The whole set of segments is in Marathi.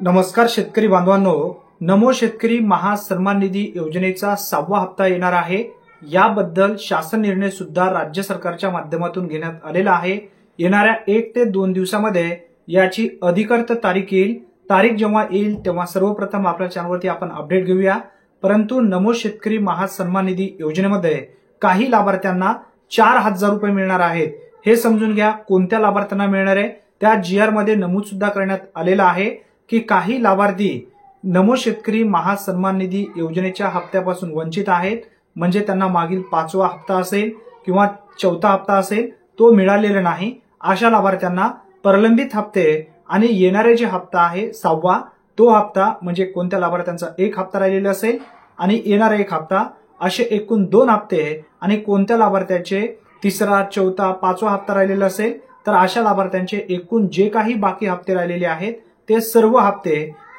नमस्कार शेतकरी बांधवांनो, नमो शेतकरी महासन्मान निधी योजनेचा 6वा हप्ता येणार आहे। याबद्दल शासन निर्णय सुद्धा राज्य सरकारच्या माध्यमातून घेण्यात आलेला आहे। येणाऱ्या 1 ते 2 दिवसांमध्ये याची अधिकृत तारीख येईल। तारीख जेव्हा येईल तेव्हा सर्वप्रथम आपल्या चॅनलवरती आपण अपडेट घेऊया। परंतु नमो शेतकरी महासन्मान निधी योजनेमध्ये काही लाभार्थ्यांना 4000 रुपये मिळणार आहेत। हे समजून घ्या कोणत्या लाभार्थ्यांना मिळणार आहे। त्या जीआर मध्ये नमूद सुद्धा करण्यात आलेला आहे की काही लाभार्थी नमो शेतकरी महासन्मान निधी योजनेच्या हप्त्यापासून वंचित आहेत, म्हणजे त्यांना मागील 5वा हप्ता असेल किंवा 4था हप्ता असेल तो मिळालेला नाही। अशा लाभार्थ्यांना प्रलंबित हप्ते आणि येणारे जे हप्ता आहे 6वा तो हप्ता म्हणजे कोणत्या लाभार्थ्यांचा 1 हप्ता राहिलेला असेल आणि येणारा 1 हप्ता असे एकूण 2 हप्ते आणि कोणत्या लाभार्थ्याचे 3रा 4था 5वा हप्ता राहिलेला असेल तर अशा लाभार्थ्यांचे एकूण जे काही बाकी हप्ते राहिलेले आहेत ते सर्व हप्ते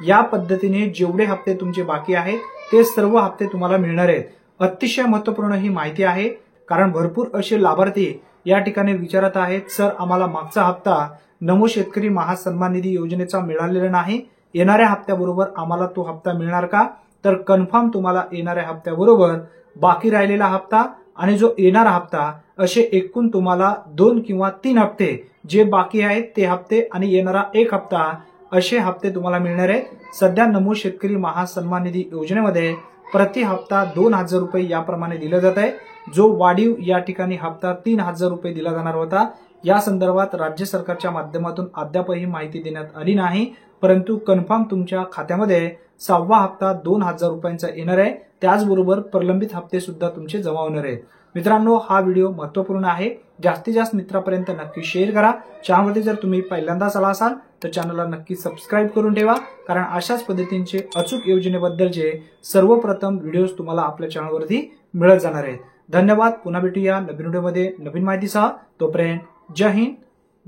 या पद्धतीने जेवढे हप्ते तुमचे बाकी आहेत ते सर्व हप्ते तुम्हाला मिळणार आहेत। अतिशय महत्त्वपूर्ण ही माहिती आहे, कारण भरपूर असे लाभार्थी या ठिकाणी विचारत आहेत, सर आम्हाला मागचा हप्ता नमो शेतकरी महासन्मान निधी योजनेचा मिळालेला नाही, येणाऱ्या हप्त्याबरोबर आम्हाला तो हप्ता मिळणार का? तर कन्फर्म तुम्हाला येणाऱ्या हप्त्याबरोबर बाकी राहिलेला हप्ता आणि जो येणारा हप्ता असे एकूण तुम्हाला 2 किंवा 3 हप्ते जे बाकी आहेत ते हप्ते आणि येणारा 1 हप्ता असे हप्ते तुम्हाला मिळणार आहेत। सध्या नमो शेतकरी महासन्मान निधी योजनेमध्ये प्रति हप्ता 2000 रुपये याप्रमाणे दिला जात आहे। जो वाढीव या ठिकाणी हप्ता 3000 रुपये दिला जाणार होता, या संदर्भात राज्य सरकारच्या माध्यमातून अद्यापही माहिती देण्यात आली नाही, परंतु कन्फर्म तुमच्या खात्यामध्ये 6वा हप्ता 2000 रुपयांचा येणार आहे। त्याचबरोबर प्रलंबित हप्ते सुद्धा तुमचे जमा होणार आहेत। मित्रांनो, हा व्हिडिओ महत्त्वपूर्ण आहे, जास्तीत जास्त मित्रांपर्यंत नक्की शेअर करा। चॅनलमध्ये जर तुम्ही पहिल्यांदाच आला असाल तर चॅनलला नक्की सबस्क्राइब करून ठेवा, कारण अशाच पद्धतींचे अचूक योजनेबद्दलचे सर्वप्रथम व्हिडिओज तुम्हाला आपल्या चॅनलवरती मिळत जाणार आहेत। धन्यवाद। पुन्हा भेटूया नवीन व्हिडिओमध्ये नवीन माहितीसह। तोपर्यंत जय हिंद,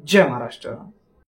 जय महाराष्ट्र।